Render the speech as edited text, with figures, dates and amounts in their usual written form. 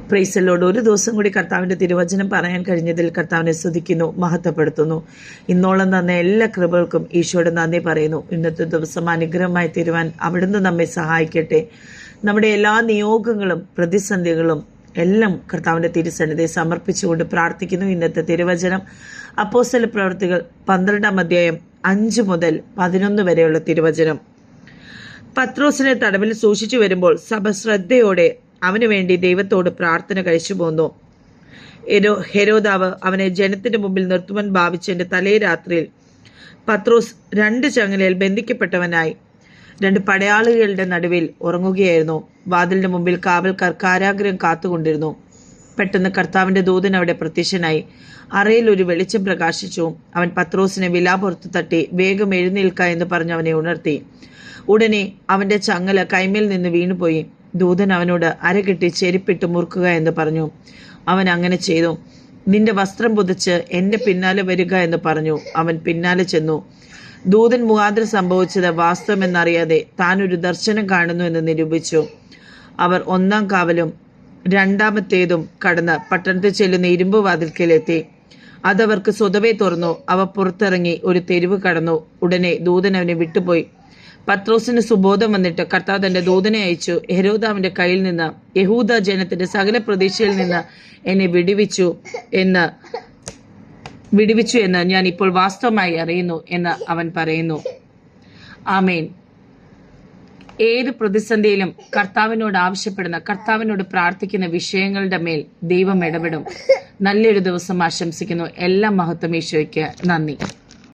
പ്രൈസലോട് ഒരു ദിവസം കൂടി കർത്താവിൻ്റെ തിരുവചനം പറയാൻ കഴിഞ്ഞതിൽ കർത്താവിനെ സ്തുതിക്കുന്നു, മഹത്വപ്പെടുത്തുന്നു. ഇന്നോളം തന്ന എല്ലാ കൃപകൾക്കും ഈശോയുടെ നന്ദി പറയുന്നു. ഇന്നത്തെ ദിവസം അനുഗ്രഹമായി തീരുവാൻ അവിടുന്ന് നമ്മെ സഹായിക്കട്ടെ. നമ്മുടെ എല്ലാ നിയോഗങ്ങളും പ്രതിസന്ധികളും എല്ലാം കർത്താവിൻ്റെ തിരുസന്നിധിയെ സമർപ്പിച്ചുകൊണ്ട് പ്രാർത്ഥിക്കുന്നു. ഇന്നത്തെ തിരുവചനം അപ്പോസ്തല പ്രവൃത്തികൾ 12-ാം അധ്യായം 5 മുതൽ 11 വരെയുള്ള തിരുവചനം. പത്രോസിനെ തടവിൽ സൂക്ഷിച്ചു വരുമ്പോൾ സഭ ശ്രദ്ധയോടെ അവന് വേണ്ടി ദൈവത്തോട് പ്രാർത്ഥന കഴിച്ചു പോന്നു. ഹെരോദാവ് അവനെ ജനത്തിന്റെ മുമ്പിൽ നിർത്തുവാൻ ഭാവിച്ചതിന്റെ തലേ രാത്രിയിൽ പത്രോസ് 2 ചങ്ങലയിൽ ബന്ധിക്കപ്പെട്ടവനായി 2 പടയാളികളുടെ നടുവിൽ ഉറങ്ങുകയായിരുന്നു. വാതിലിന്റെ മുമ്പിൽ കാവൽക്കാർ കാരാഗ്രഹം കാത്തുകൊണ്ടിരുന്നു. പെട്ടെന്ന് കർത്താവിന്റെ ദൂതൻ അവിടെ പ്രത്യക്ഷനായി. അറയിൽ ഒരു വെളിച്ചം പ്രകാശിച്ചു. അവൻ പത്രോസിനെ വിലാപുറത്ത് തട്ടി വേഗം എഴുന്നേൽക്ക എന്ന് പറഞ്ഞ് അവനെ ഉണർത്തി. ഉടനെ അവന്റെ ചങ്ങല കൈമേൽ നിന്ന് വീണുപോയി. ദൂതൻ അവനോട് അരകെട്ടി ചെരുപ്പിട്ട് മുറുക്കുക എന്ന് പറഞ്ഞു. അവൻ അങ്ങനെ ചെയ്തു. നിന്റെ വസ്ത്രം പുതച്ച് എന്റെ പിന്നാലെ വരിക എന്ന് പറഞ്ഞു. അവൻ പിന്നാലെ ചെന്നു. ദൂതൻ മുഖാന്തരം സംഭവിച്ചത് വാസ്തവമെന്നറിയാതെ താൻ ഒരു ദർശനം കാണുന്നു എന്ന് നിരൂപിച്ചു. അവർ 1-ാം കാവലും 2-ാമത്തേതും കടന്ന് പട്ടണത്തിൽ ചെല്ലുന്ന ഇരുമ്പ് വാതിൽക്കലെത്തി. അതവർക്ക് സ്വതവേ തുറന്നു. അവ പുറത്തിറങ്ങി ഒരു തെരുവ് കടന്നു. ഉടനെ ദൂതൻ അവനെ വിട്ടുപോയി. പത്രോസിന് സുബോധം വന്നിട്ട് കർത്താവ് തന്റെ ദൂതനെ അയച്ചു, ഹെരോദാവിന്റെ കയ്യിൽ നിന്ന്, യഹൂദ ജനത്തിന്റെ സകല പ്രതീക്ഷയിൽ നിന്ന് എന്നെ വിടുവിച്ചു എന്ന് ഞാൻ ഇപ്പോൾ വാസ്തവമായി അറിയുന്നു എന്ന് അവൻ പറയുന്നു. ആമേൻ. ഏത് പ്രതിസന്ധിയിലും കർത്താവിനോട് ആവശ്യപ്പെടുന്ന, കർത്താവിനോട് പ്രാർത്ഥിക്കുന്ന വിഷയങ്ങളുടെ മേൽ ദൈവം ഇടപെടും. നല്ലൊരു ദിവസം ആശംസിക്കുന്നു. എല്ലാ മഹത്വം ഈശോയ്ക്ക് നന്ദി.